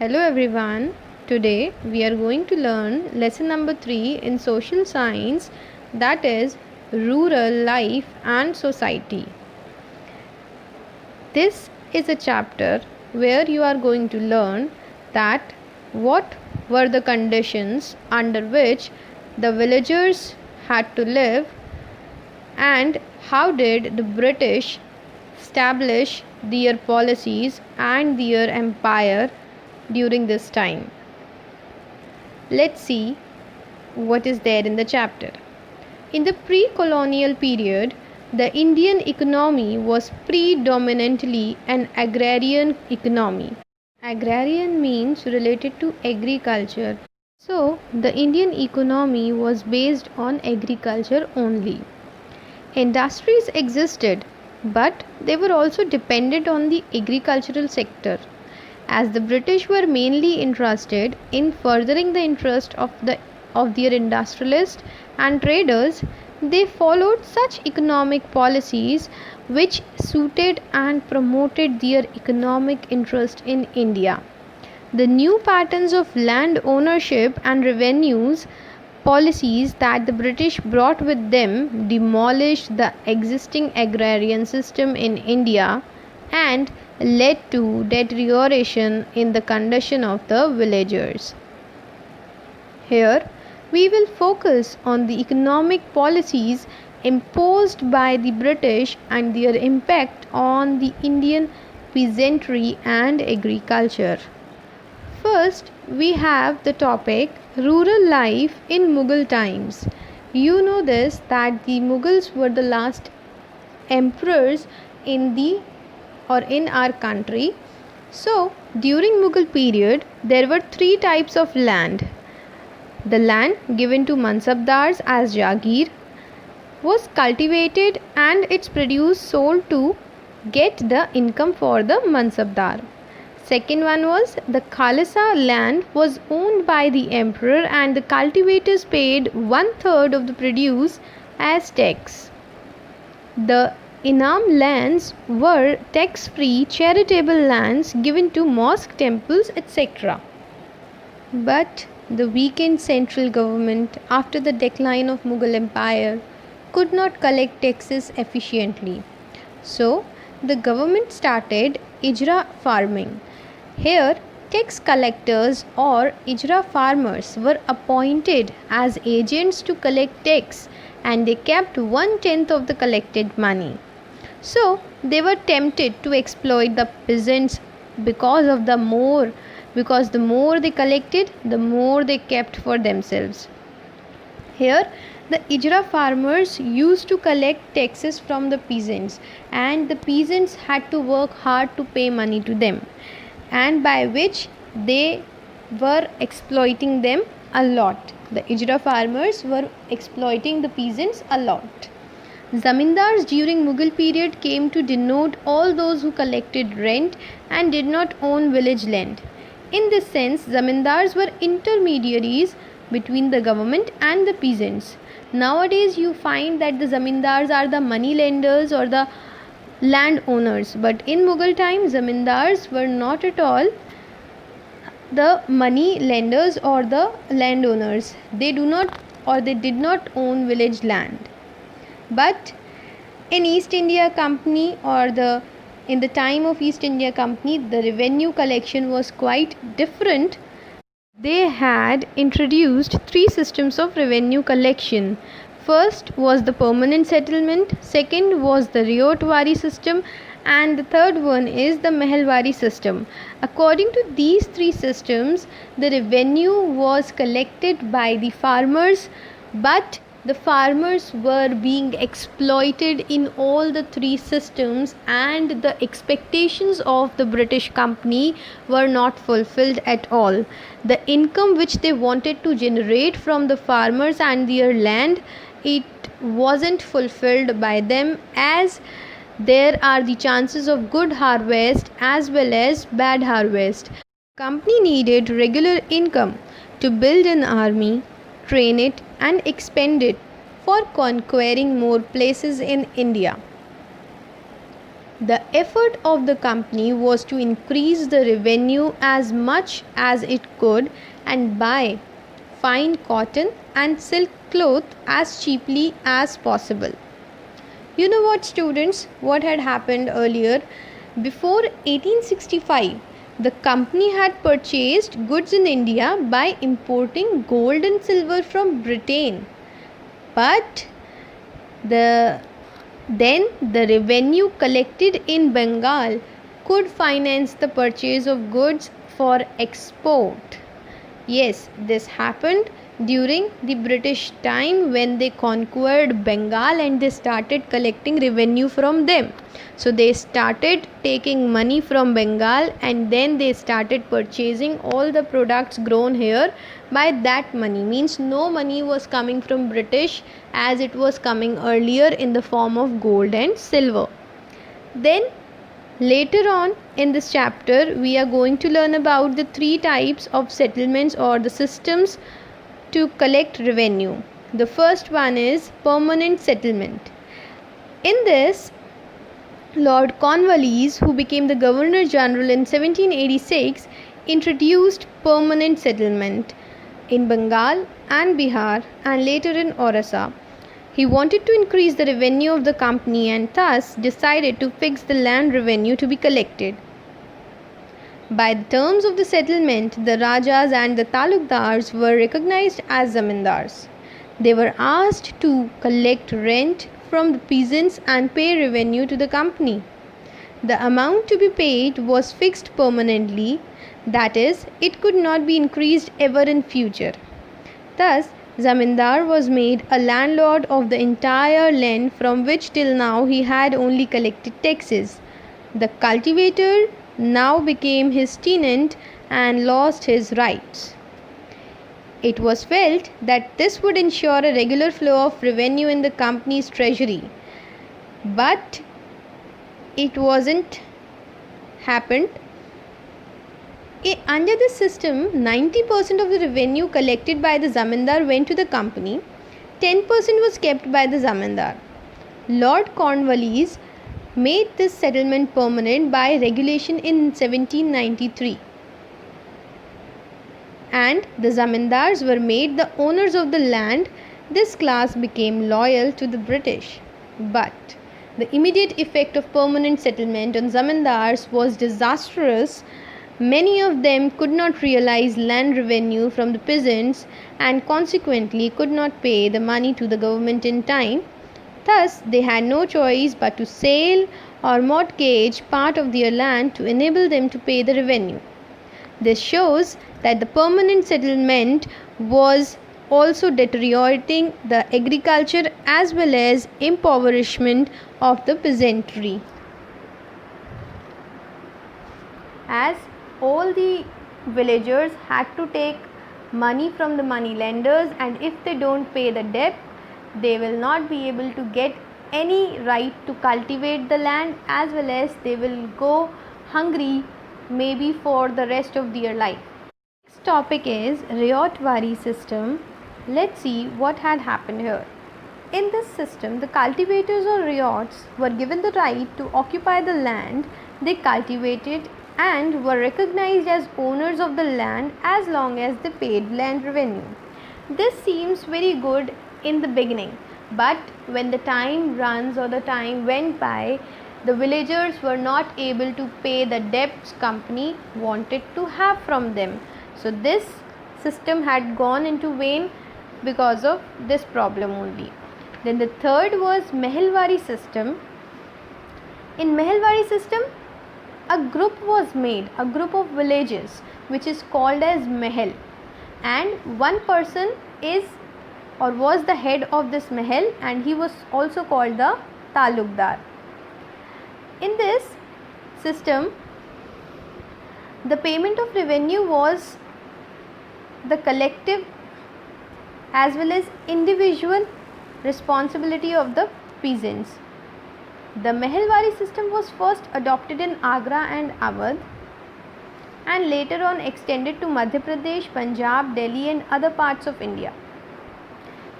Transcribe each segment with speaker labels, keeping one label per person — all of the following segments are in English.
Speaker 1: Hello everyone. Today we are going to learn lesson number 3 in social science, that is rural life and society. This is a chapter where you are going to learn that what were the conditions under which the villagers had to live and how did the British establish their policies and their empire during this time. Let's see what is there in the chapter. In the pre-colonial period, the Indian economy was predominantly an agrarian economy. Agrarian means related to agriculture. So, the Indian economy was based on agriculture only. Industries existed, but they were also dependent on the agricultural sector. As the British were mainly interested in furthering the interest of their industrialists and traders, they followed such economic policies which suited and promoted their economic interest in India. The new patterns of land ownership and revenues policies that the British brought with them demolished the existing agrarian system in India and led to deterioration in the condition of the villagers. Here, we will focus on the economic policies imposed by the British and their impact on the Indian peasantry and agriculture. First, we have the topic rural life in Mughal times. You know this that the Mughals were the last emperors in our country. So, during Mughal period, there were three types of land. The land given to Mansabdars as Jagir was cultivated and its produce sold to get the income for the Mansabdar. Second one was the Khalsa land was owned by the emperor and the cultivators paid 1/3 of the produce as tax. The Inam lands were tax-free charitable lands given to mosque, temples, etc. But the weakened central government after the decline of Mughal Empire could not collect taxes efficiently. So, the government started Ijra farming. Here, tax collectors or Ijra farmers were appointed as agents to collect tax and they kept 1/10 of the collected money. So, they were tempted to exploit the peasants because the more they collected, the more they kept for themselves. Here, the Ijra farmers used to collect taxes from the peasants and the peasants had to work hard to pay money to them, and by which they were exploiting them a lot. The Ijra farmers were exploiting the peasants a lot. Zamindars during Mughal period came to denote all those who collected rent and did not own village land. In this sense, Zamindars were intermediaries between the government and the peasants. Nowadays, you find that the Zamindars are the money lenders or the landowners, but in Mughal time, Zamindars were not at all the money lenders or the landowners. They did not own village land. But in East India Company in the time of East India Company, the revenue collection was quite different. They had introduced three systems of revenue collection. First was the permanent settlement, second was the Riad Vari system, and the third one is the Mahal Vari system. According to these three systems, the revenue was collected by the farmers, but the farmers were being exploited in all the three systems and the expectations of the British company were not fulfilled at all. The income which they wanted to generate from the farmers and their land, it wasn't fulfilled by them, as there are the chances of good harvest as well as bad harvest. Company needed regular income to build an army, train it and expend it for conquering more places in India. The effort of the company was to increase the revenue as much as it could and buy fine cotton and silk cloth as cheaply as possible. You know what, students? What had happened earlier? Before 1865, the company had purchased goods in India by importing gold and silver from Britain. But the the revenue collected in Bengal could finance the purchase of goods for export. Yes, this happened during the British time when they conquered Bengal and they started collecting revenue from them. So they started taking money from Bengal and then they started purchasing all the products grown here by that money. Means no money was coming from British as it was coming earlier in the form of gold and silver. Then later on in this chapter, we are going to learn about the three types of settlements or the systems to collect revenue. The first one is permanent settlement. In this, Lord Cornwallis, who became the Governor General in 1786, introduced permanent settlement in Bengal and Bihar and later in Orissa. He wanted to increase the revenue of the company and thus decided to fix the land revenue to be collected. By the terms of the settlement, the Rajas and the Talukdars were recognized as zamindars. They were asked to collect rent from the peasants and pay revenue to the company. The amount to be paid was fixed permanently, that is, it could not be increased ever in future. Thus, Zamindar was made a landlord of the entire land from which till now he had only collected taxes. The cultivator now became his tenant and lost his rights. It was felt that this would ensure a regular flow of revenue in the company's treasury. But it wasn't happened. Under this system, 90% of the revenue collected by the zamindar went to the company, 10% was kept by the zamindar. Lord Cornwallis made this settlement permanent by regulation in 1793. And the zamindars were made the owners of the land. This class became loyal to the British. But the immediate effect of permanent settlement on zamindars was disastrous. Many of them could not realize land revenue from the peasants and consequently could not pay the money to the government in time. Thus, they had no choice but to sell or mortgage part of their land to enable them to pay the revenue. This shows that the permanent settlement was also deteriorating the agriculture as well as impoverishment of the peasantry. As all the villagers had to take money from the money lenders, and if they don't pay the debt, they will not be able to get any right to cultivate the land, as well as they will go hungry maybe for the rest of their life. Next topic is Riad Vari system. Let's see what had happened here. In this system, the cultivators or riots were given the right to occupy the land they cultivated and were recognized as owners of the land as long as they paid land revenue. This seems very good in the beginning, but when the time runs or the time went by, the villagers were not able to pay the debts company wanted to have from them. So this system had gone into vain because of this problem only. Then the third was Mahalwari system. In Mahalwari system, a group was made, a group of villages which is called as Mahal, and one person is or was the head of this Mahal, and he was also called the Talukdar. In this system, the payment of revenue was the collective as well as individual responsibility of the peasants. The Mahalwari system was first adopted in Agra and Awadh and later on extended to Madhya Pradesh, Punjab, Delhi and other parts of India.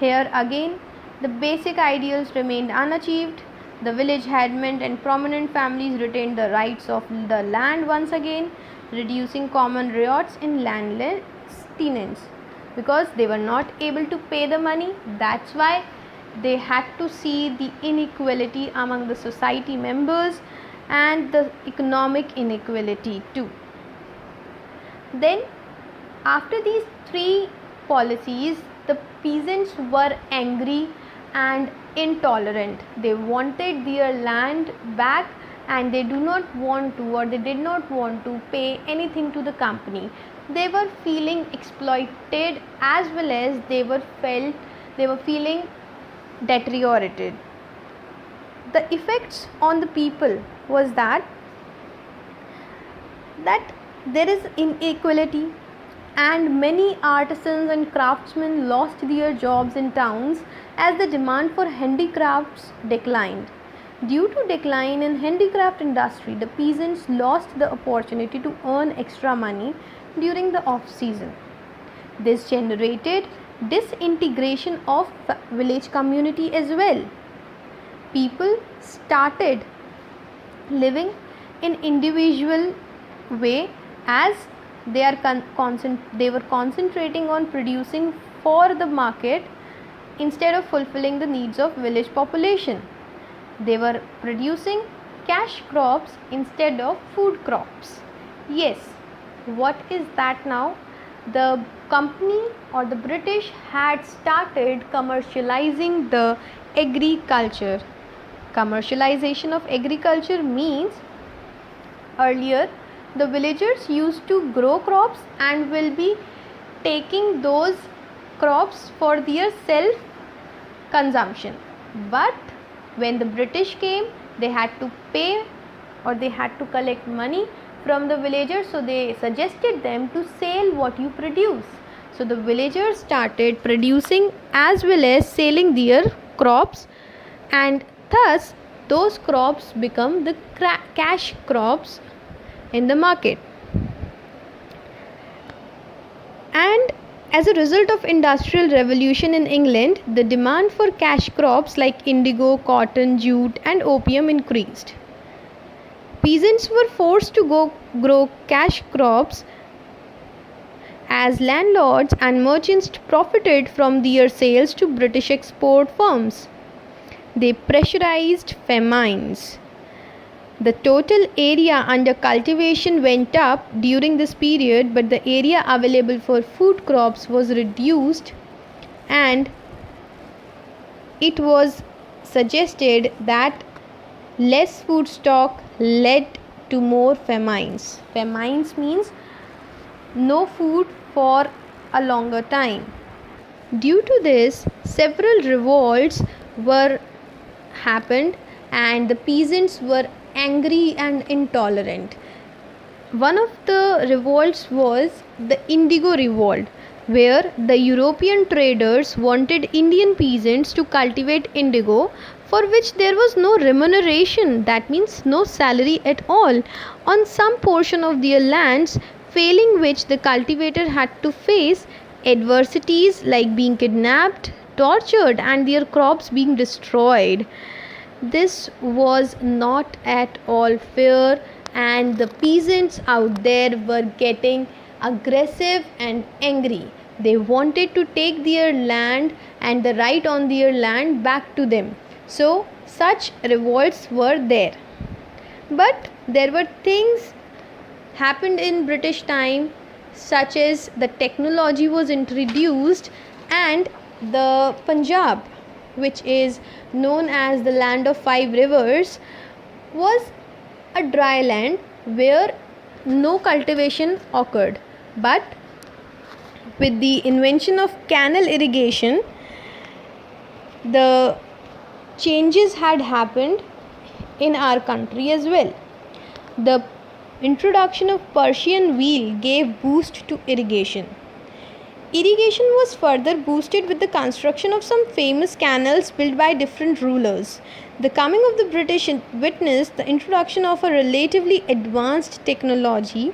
Speaker 1: Here again, the basic ideals remained unachieved. The village headmen and prominent families retained the rights of the land once again, reducing common riots in landless tenants because they were not able to pay the money. That's why they had to see the inequality among the society members and the economic inequality too. Then, after these three policies, the peasants were angry and intolerant. They wanted their land back and they did not want to pay anything to the company. They were feeling exploited as well as they were feeling deteriorated. The effects on the people was that there is inequality and many artisans and craftsmen lost their jobs in towns as the demand for handicrafts declined. Due to decline in handicraft industry, the peasants lost the opportunity to earn extra money during the off season. This generated disintegration of village community as well. People started living in individual way as they were concentrating on producing for the market instead of fulfilling the needs of village population. They were producing cash crops instead of food crops. Yes, what is that now? The company or the British had started commercializing the agriculture. Commercialization of agriculture means earlier the villagers used to grow crops and will be taking those crops for their self consumption. But when the British came, they had to pay or they had to collect money from the villagers, so they suggested them to sell what you produce. So the villagers started producing as well as selling their crops, and thus those crops become the cash crops in the market. And as a result of industrial revolution in England, the demand for cash crops like indigo, cotton, jute and opium increased. Peasants were forced to grow cash crops as landlords and merchants profited from their sales to British export firms. They pressurized famines. The total area under cultivation went up during this period, but the area available for food crops was reduced, and it was suggested that less food stock led to more famines. Famines means no food for a longer time. Due to this, several revolts were happened and the peasants were angry and intolerant. One of the revolts was the Indigo Revolt, where the European traders wanted Indian peasants to cultivate indigo, for which there was no remuneration, that means no salary at all, on some portion of their lands, failing which the cultivator had to face adversities like being kidnapped, tortured, and their crops being destroyed. This was not at all fair, and the peasants out there were getting aggressive and angry. They wanted to take their land and the right on their land back to them. So such revolts were there. But there were things happened in British time, such as the technology was introduced, and the Punjab, which is known as the land of 5 rivers, was a dry land where no cultivation occurred. But with the invention of canal irrigation, the changes had happened in our country as well. The introduction of Persian wheel gave boost to irrigation. Irrigation was further boosted with the construction of some famous canals built by different rulers. The coming of the British witnessed the introduction of a relatively advanced technology.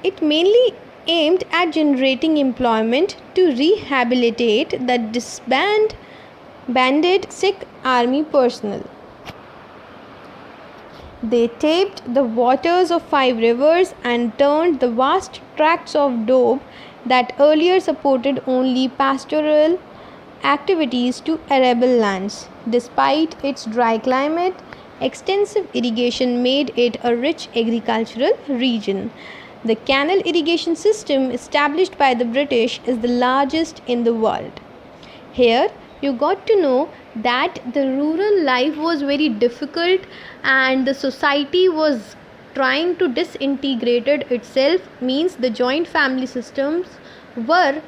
Speaker 1: It mainly aimed at generating employment to rehabilitate the disbanded sick army personnel. They tapped the waters of 5 rivers and turned the vast tracts of Doab that earlier supported only pastoral activities to arable lands. Despite its dry climate, extensive irrigation made it a rich agricultural region. The canal irrigation system established by the British is the largest in the world. Here you got to know that the rural life was very difficult and the society was trying to disintegrate itself, means the joint family systems were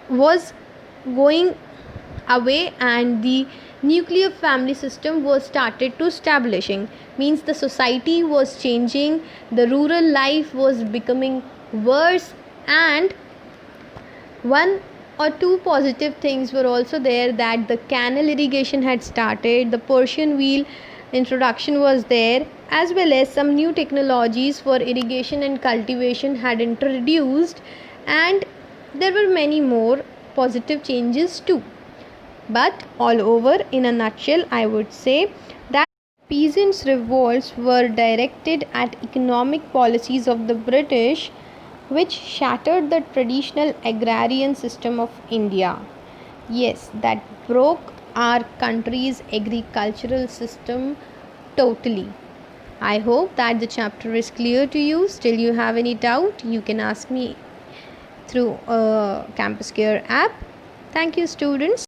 Speaker 1: was going away and the nuclear family system was started to establishing, means the society was changing, the rural life was becoming worse, and one or two positive things were also there, that the canal irrigation had started, the Persian wheel introduction was there, as well as some new technologies for irrigation and cultivation had introduced, and there were many more positive changes too. But all over, in a nutshell, I would say that peasants' revolts were directed at economic policies of the British, which shattered the traditional agrarian system of India. Yes, that broke our country's agricultural system totally. I hope that the chapter is clear to you. Still, you have any doubt, you can ask me through Campus Care app. Thank you, students.